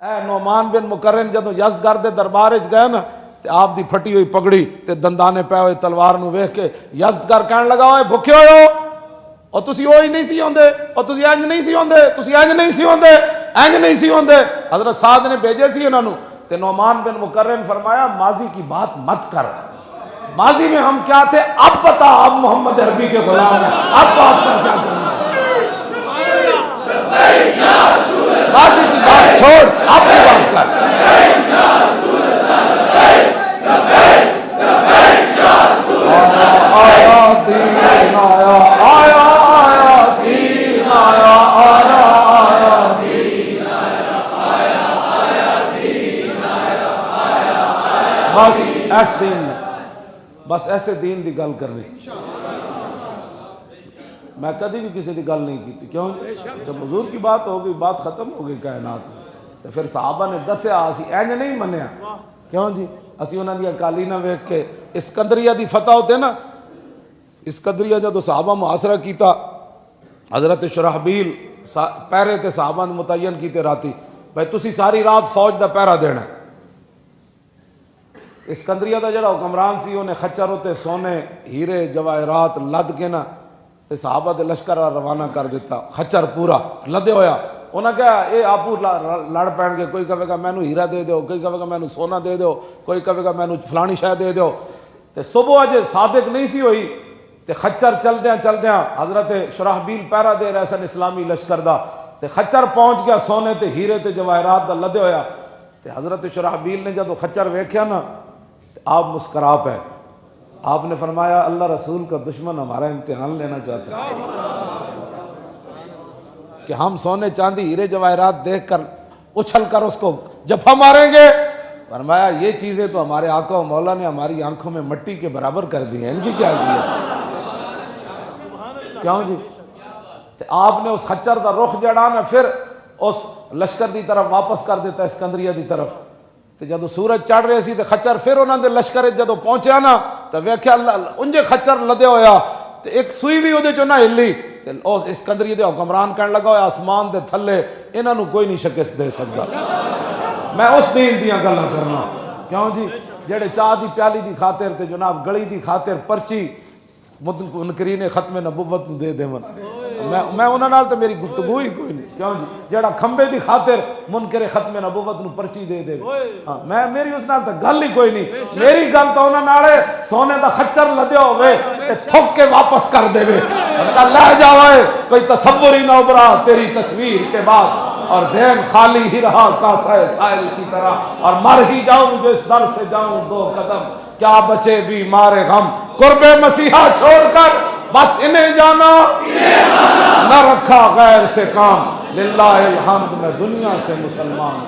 اے نعمان بن مقرن جدوں یزدگرد دے دربار وچ گئے نا تے آپ دی پھٹی ہوئی پگڑی تے دندانے پے ہوئے تلوار نو ویکھ کے یزدگر کہن لگا اوئے بھکھے ہوئے ہو اور تسی وہی نہیں سی ہوندے اور تسی انج نہیں سی ہوندے تسی انج نہیں سی ہوندے انج نہیں سی ہوندے حضرت سعد نے بھیجے سی انہاں نو تے نعمان بن مقرن فرمایا ماضی کی بات مت کر ماضی میں ہم کیا تھے اب بتا اب محمد عربی کے غلام ہیں اب بات کر کیا کرنا ماضی کی بات چھوڑ اب کی بات کر آیا دین آیا آیا آیا دین آیا آیا آیا دین آیا آیا آیا دین آیا آیا بس ایس دین میں بس ایسے دین دی گل کرنی میں کدی بھی کسی دی گل نہیں کی کیوں جب حضور کی بات ہو گئی بات ختم ہو گئی کائنات میں تو پھر صحابہ نے دسیا اسی اینج نہیں منیا کیوں جی اسی انہاں دی قالینہ ویکھ کے اسکندریہ دی فتح ہوتے نا اسکندریہ جدو صحابہ محاصرہ کیتا حضرت شرحبیل پہرے تے صحابہ نے متعین کیتے راتی بھائی تسی ساری رات فوج دا پہرا دینا اسکندریہ دا جڑا حکمران سی انہیں خچر ہوتے سونے ہیرے جواہرات لد کے نا تے صحابہ دے لشکر روانہ کر دیتا خچر پورا لدے ہویا انہاں کہا اے آپو لڑ پین کے کوئی کہے گا میں نو ہیرا دے دیو کوئی کہے گا میں نو سونا دے دیو کوئی کہے گا میں نو فلانی شے دے دیو تے صبح اج صادق نہیں سی ہوئی تے خچر چلدیاں حضرت شرحبیل پہرا دے رہے سن اسلامی لشکر دا تے خچر پہنچ گیا سونے تے ہیرے تے جواہرات دا لدے ہویا تے حضرت شرحبیل نے جدو خچر ویکھیا نا آپ مسکرا پے آپ نے فرمایا اللہ رسول کا دشمن ہمارا امتحان لینا چاہتا ہے کہ ہم سونے چاندی ہیرے جواہرات دیکھ کر اچھل کر اس کو جفا ماریں گے فرمایا یہ چیزیں تو ہمارے آقا و مولا نے ہماری آنکھوں میں مٹی کے برابر کر دی ہیں ان کی کیا حیثیت کیوں جی آپ نے اس خچر دا رخ جڑانا پھر اس لشکر دی طرف واپس کر دیتا اسکندریہ دی طرف تے جدو سورج چڑھ رہے سی تے خچر پھر انہاں دے لشکر جدو پہنچیا نا تے ویکھیا اللہ انجے خچر لدے ہویا تے ایک سوئی بھی اودے چوں نہ ہلی تے اس اسکندریہ دے حکمران کہن لگا ہویا آسمان دے تھلے انہاں نو کوئی نہیں شکست دے سکدا میں اس دین دیاں گلاں کرنا کیوں جی جڑے چاہ دی پیالی دی خاطر تے جناب گلی دی خاطر پرچی منکرین ختم نبوت دے دیون میں انہاں نال تے میری گفتگو ہی کوئی نہیں کیوں جی جڑا کھمبے دی خاطر منکر ختم نبوت نو پرچی دے دے ہاں میں میری اس نال تے گل ہی کوئی نہیں میری گل تو انہاں نال سونے دا خچر لدیا ہوئے تے تھک کے واپس کر دے وے میں لے جاوے کوئی تصور ہی نہ ابھرا تیری تصویر کے بعد اور ذہن خالی ہی رہا کاسہ سائل کی طرح اور مر ہی جاؤں جو اس در سے جاؤں دو قدم کیا بچے بھی مارے غم قرب مسیحا چھوڑ کر بس انہیں جانا نہ رکھا غیر سے کام للہ الحمد میں دنیا سے مسلمان